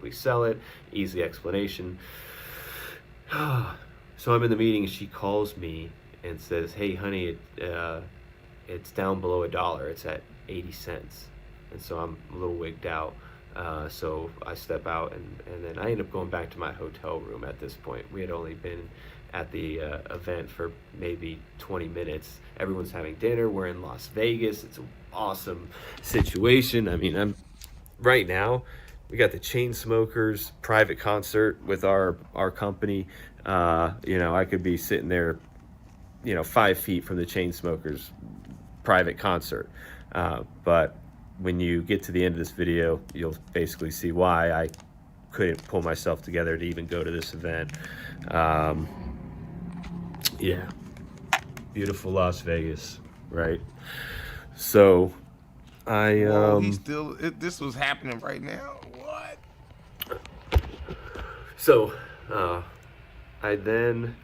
we sell it. Easy explanation. So I'm in the meeting and she calls me and says, hey honey, it's down below $1. It's at 80 cents. And so I'm a little wigged out. So I step out and then I end up going back to my hotel room at this point. We had only been at the event for maybe 20 minutes. Everyone's having dinner. We're in Las Vegas. It's an awesome situation. I mean, right now, we got the Chainsmokers private concert with our company. I could be sitting there, 5 feet from the Chainsmokers private concert. But when you get to the end of this video, you'll basically see why I couldn't pull myself together to even go to this event. Yeah, beautiful Las Vegas, right? So this was happening right now. What? So I then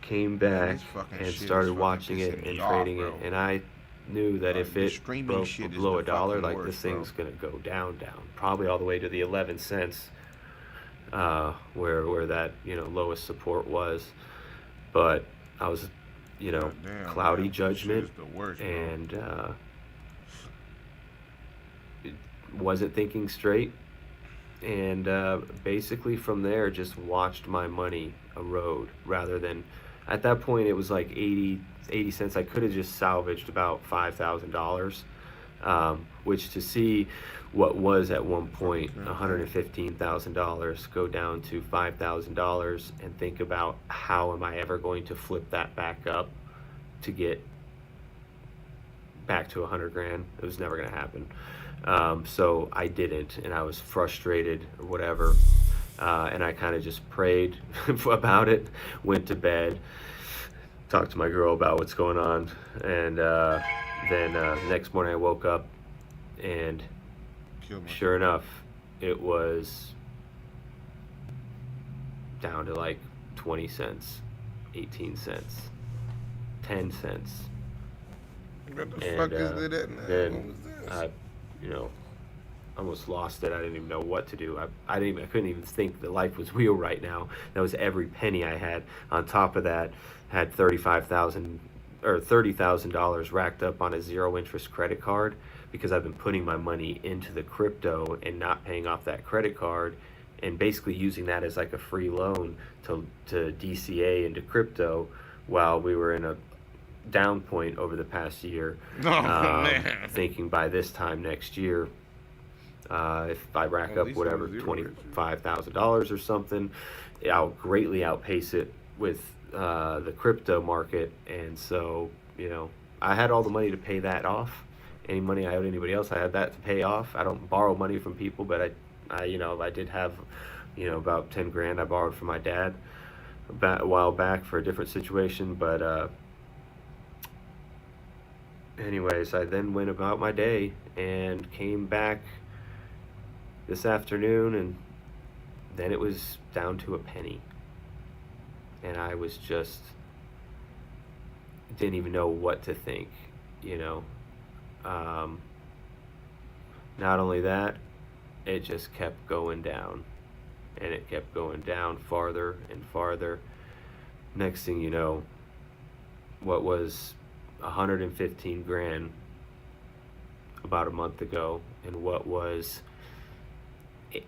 came back and started watching it and trading it, and I knew that if it broke below $1, like this thing's gonna go down, probably all the way to the 11 cents, where that lowest support was. But I was, cloudy judgment, and wasn't thinking straight, and basically from there just watched my money erode. Rather than, at that point it was like 80 cents. I could have just salvaged about $5,000, which, to see what was at one point $115,000 go down to $5,000, and think about how am I ever going to flip that back up to get back to 100 grand. It was never going to happen. So I didn't, and I was frustrated or whatever, and I kind of just prayed about it, went to bed, talked to my girl about what's going on, and then the next morning I woke up, and sure enough, it was down to like 20 cents, 18 cents, 10 cents. What the fuck is it at now? Then I, almost lost it. I didn't even know what to do. I couldn't even think that life was real right now. That was every penny I had. On top of that, had $30,000 racked up on a zero interest credit card, because I've been putting my money into the crypto and not paying off that credit card, and basically using that as like a free loan to DCA into crypto while we were in a down point over the past year. Thinking by this time next year, if I rack up whatever $25,000 or something, I'll greatly outpace it with the crypto market. And so I had all the money to pay that off. Any money I owed anybody else, I had that to pay off. I don't borrow money from people, but I did have about 10 grand I borrowed from my dad a while back for a different situation. But anyways, I then went about my day and came back this afternoon, and then it was down to a penny, and I was just didn't even know what to think. Not only that, it just kept going down, and it kept going down farther and farther. Next thing you know, what was 115 grand about a month ago, and what was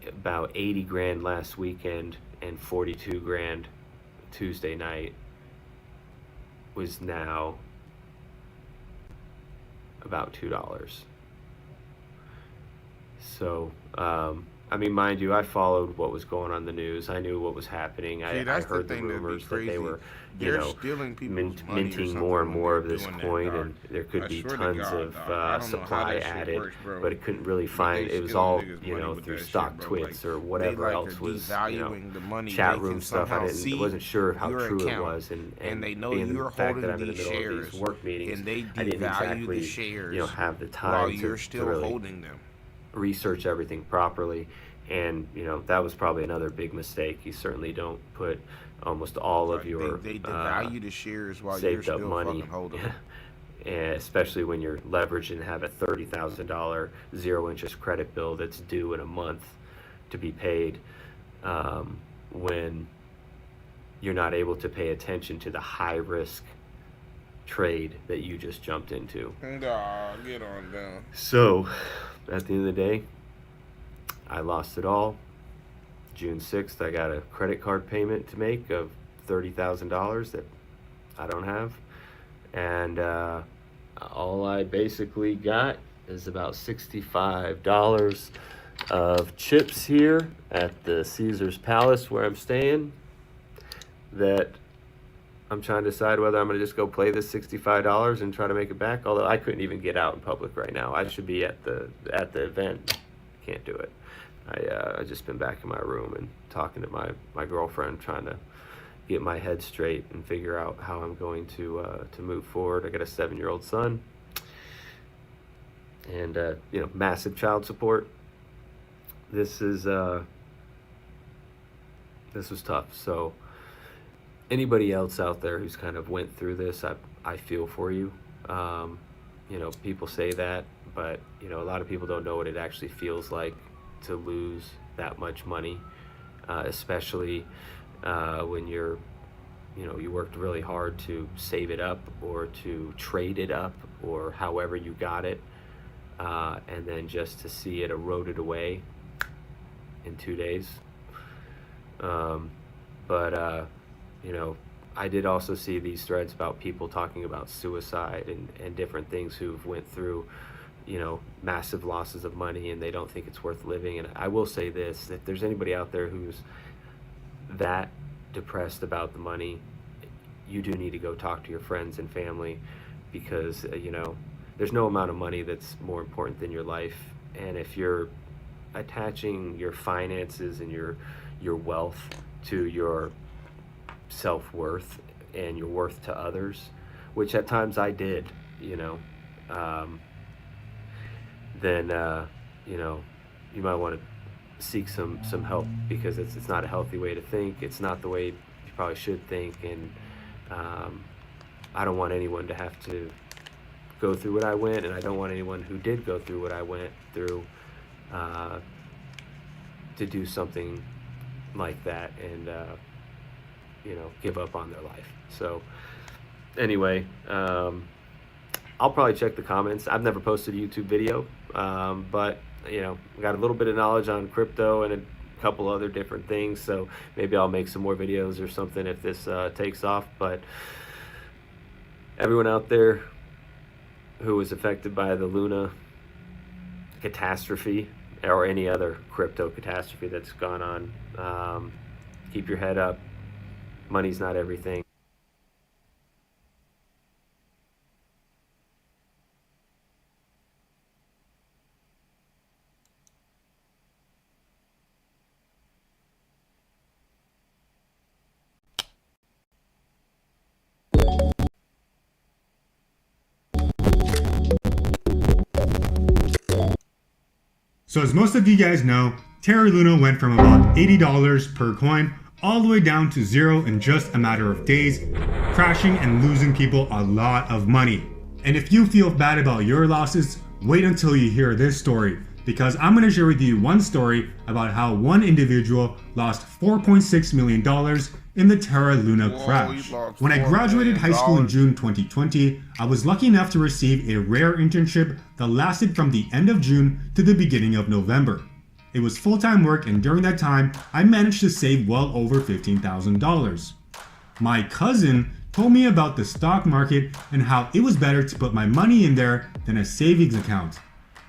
about 80 grand last weekend and 42 grand Tuesday night, was now about $2. So mind you, I followed what was going on in the news. I knew what was happening. I heard the rumors that they were, minting more and more of this coin, and there could be tons of supply added, but it couldn't really find. It was all, through stock twits or whatever else was, chat room stuff. I wasn't sure how true it was, and being the fact that I'm in the middle of these work meetings, I didn't exactly, have the time to really research everything properly. And that was probably another big mistake. You certainly don't put almost all of your they devalue the shares while saved you're still up money, fucking holding them. especially when you're leveraged and have a $30,000 zero interest credit bill that's due in a month. to be paid when you're not able to pay attention to the high risk trade that you just jumped into. Nah, get on down. So at the end of the day, I lost it all. June 6th, I got a credit card payment to make of $30,000 that I don't have. And all I basically got is about $65 of chips here at the Caesar's Palace where I'm staying, that I'm trying to decide whether I'm going to just go play this $65 and try to make it back. Although I couldn't even get out in public right now. I should be at the event. Can't do it. I just been back in my room and talking to my girlfriend, trying to get my head straight and figure out how I'm going to move forward. I got a 7-year-old son, and you know, massive child support. This was tough. So anybody else out there who's kind of went through this, I feel for you. You know, people say that, but you know, a lot of people don't know what it actually feels like to lose that much money, especially when you worked really hard to save it up or to trade it up or however you got it, and then just to see it eroded away in 2 days. You know, I did also see these threads about people talking about suicide and different things who've went through, you know, massive losses of money and they don't think it's worth living. And I will say this, if there's anybody out there who's that depressed about the money, you do need to go talk to your friends and family, because you know, there's no amount of money that's more important than your life. And if you're attaching your finances and your wealth to your self-worth and your worth to others, which at times I did, you know, then you know, you might want to seek some help, because it's not a healthy way to think. It's not the way you probably should think. And I don't want anyone to have to go through what I went, and I don't want anyone who did go through what I went through to do something like that and you know, give up on their life. So anyway, I'll probably check the comments. I've never posted a YouTube video, but you know, got a little bit of knowledge on crypto and a couple other different things, so maybe I'll make some more videos or something if this takes off. But everyone out there who was affected by the Luna catastrophe or any other crypto catastrophe that's gone on, keep your head up. Money's not everything. So as most of you guys know, Terra Luna went from about $80 per coin all the way down to zero in just a matter of days, crashing and losing people a lot of money. And if you feel bad about your losses, wait until you hear this story, because I'm going to share with you one story about how one individual lost $4.6 million in the Terra Luna crash. When I graduated high school in June 2020, I was lucky enough to receive a rare internship that lasted from the end of June to the beginning of November. It was full-time work, and during that time, I managed to save well over $15,000. My cousin told me about the stock market and how it was better to put my money in there than a savings account.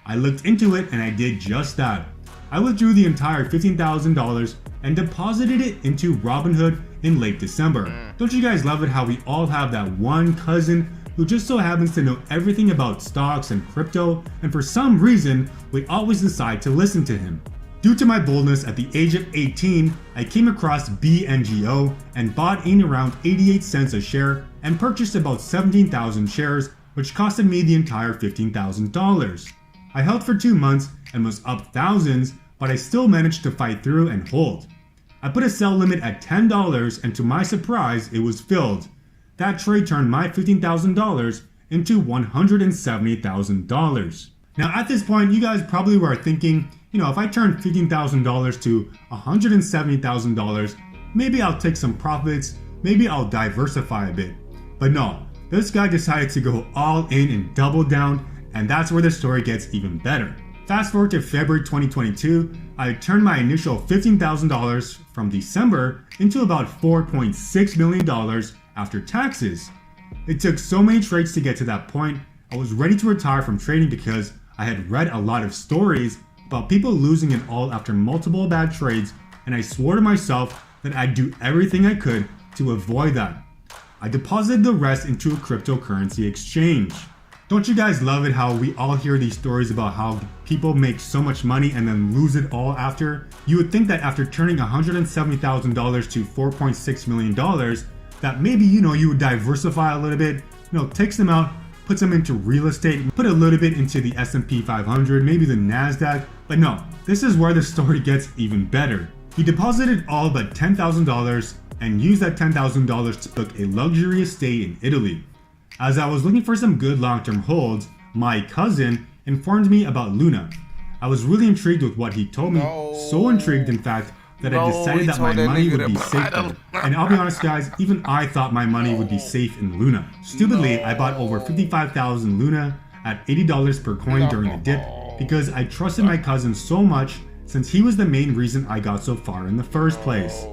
I looked into it and I did just that. I withdrew the entire $15,000 and deposited it into Robinhood in late December. Don't you guys love it how we all have that one cousin who just so happens to know everything about stocks and crypto, and for some reason, we always decide to listen to him. Due to my boldness at the age of 18, I came across BNGO and bought in around 88 cents a share and purchased about 17,000 shares, which costed me the entire $15,000. I held for 2 months and was up thousands, but I still managed to fight through and hold. I put a sell limit at $10, and to my surprise, it was filled. That trade turned my $15,000 into $170,000. Now at this point, you guys probably were thinking, You know, if I turn $15,000 to $170,000, maybe I'll take some profits, maybe I'll diversify a bit. But no, this guy decided to go all in and double down, and that's where the story gets even better. Fast forward to February 2022, I turned my initial $15,000 from December into about $4.6 million after taxes. It took so many trades to get to that point. I was ready to retire from trading because I had read a lot of stories about people losing it all after multiple bad trades, and I swore to myself that I'd do everything I could to avoid that. I deposited the rest into a cryptocurrency exchange. Don't you guys love it how we all hear these stories about how people make so much money and then lose it all after? You would think that after turning $170,000 to $4.6 million, that maybe, you would diversify a little bit, take some out, put some into real estate, put a little bit into the S&P 500, maybe the NASDAQ. But no, this is where the story gets even better. He deposited all but $10,000 and used that $10,000 to book a luxury estate in Italy. As I was looking for some good long-term holds, my cousin informed me about Luna. I was really intrigued with what he told me, so intrigued in fact that I decided that my money would be safe there. And I'll be honest guys, even I thought my money would be safe in Luna. Stupidly, I bought over 55,000 Luna at $80 per coin during the dip because I trusted my cousin so much since he was the main reason I got so far in the first place.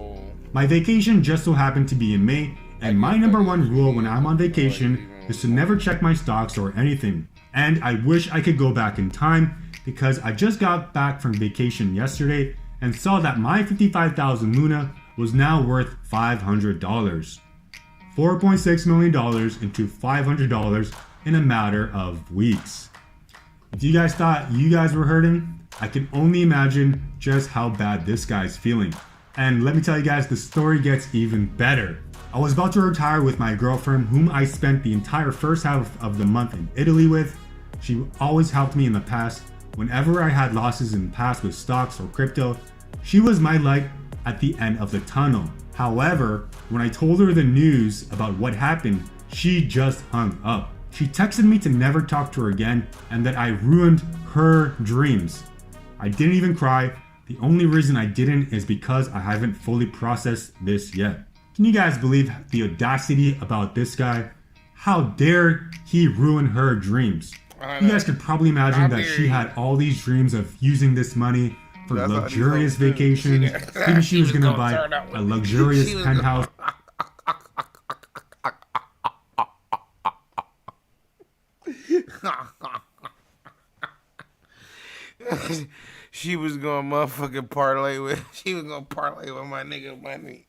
My vacation just so happened to be in May, and my number one rule when I'm on vacation is to never check my stocks or anything. And I wish I could go back in time because I just got back from vacation yesterday and saw that my 55,000 Luna was now worth $500. $4.6 million into $500 in a matter of weeks. If you guys thought you guys were hurting, I can only imagine just how bad this guy's feeling. And let me tell you guys, the story gets even better. I was about to retire with my girlfriend, whom I spent the entire first half of the month in Italy with. She always helped me in the past. Whenever I had losses in the past with stocks or crypto, she was my light at the end of the tunnel. However, when I told her the news about what happened, she just hung up. She texted me to never talk to her again and that I ruined her dreams. I didn't even cry. The only reason I didn't is because I haven't fully processed this yet. Can you guys believe the audacity about this guy? How dare he ruin her dreams? You guys could probably imagine that she had all these dreams of using this money for luxurious vacations. Maybe she was gonna buy a luxurious penthouse. She was gonna motherfucking parlay with. She was gonna parlay with my nigga money.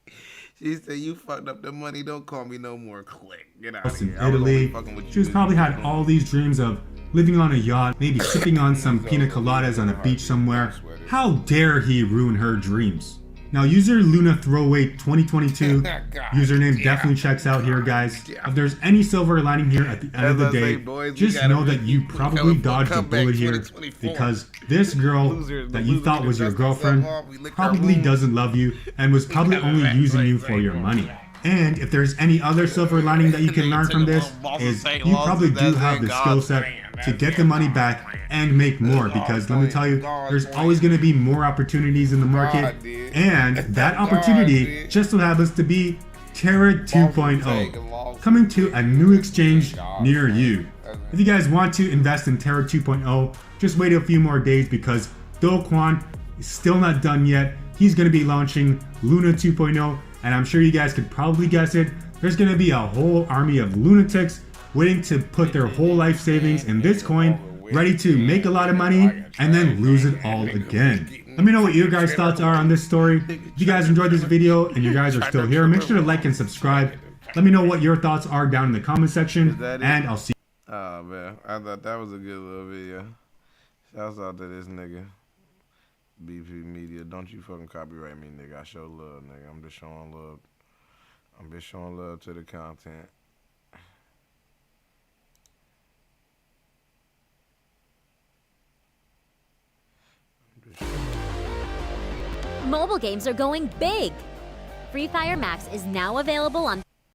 She said, "You fucked up the money. Don't call me no more." Click. Get out of here. In Italy. She was probably had all these dreams of living on a yacht, maybe sipping on some pina coladas on a beach somewhere. How dare he ruin her dreams? Now, user Luna Throwaway 2022 username definitely checks out here, guys. If there's any silver lining here at the end of the day, just know that you probably dodged a bullet here because this girl that you thought was your girlfriend probably doesn't love you and was probably only using you for your money. And if there's any other silver lining that you can learn from this is you probably do have the skill set to get the money back and make more, because let me tell you, there's always going to be more opportunities in the market, and that opportunity just so happens to be Terra 2.0 coming to a new exchange near you. If you guys want to invest in Terra 2.0, just wait a few more days because Do Kwon is still not done yet. He's going to be launching Luna 2.0, and I'm sure you guys could probably guess it. There's going to be a whole army of lunatics waiting to put their whole life savings in this coin, ready to make a lot of money and then lose it all again. Let me know what your guys' thoughts are on this story. If you guys enjoyed this video and you guys are still here, make sure to like and subscribe. Let me know what your thoughts are down in the comment section, and I'll see you. Oh man, I thought that was a good little video. Shouts out to this nigga. BP Media, don't you fucking copyright me, nigga. I show love, nigga. I'm just showing love. I'm just showing love to the content. Mobile games are going big. Free Fire Max is now available on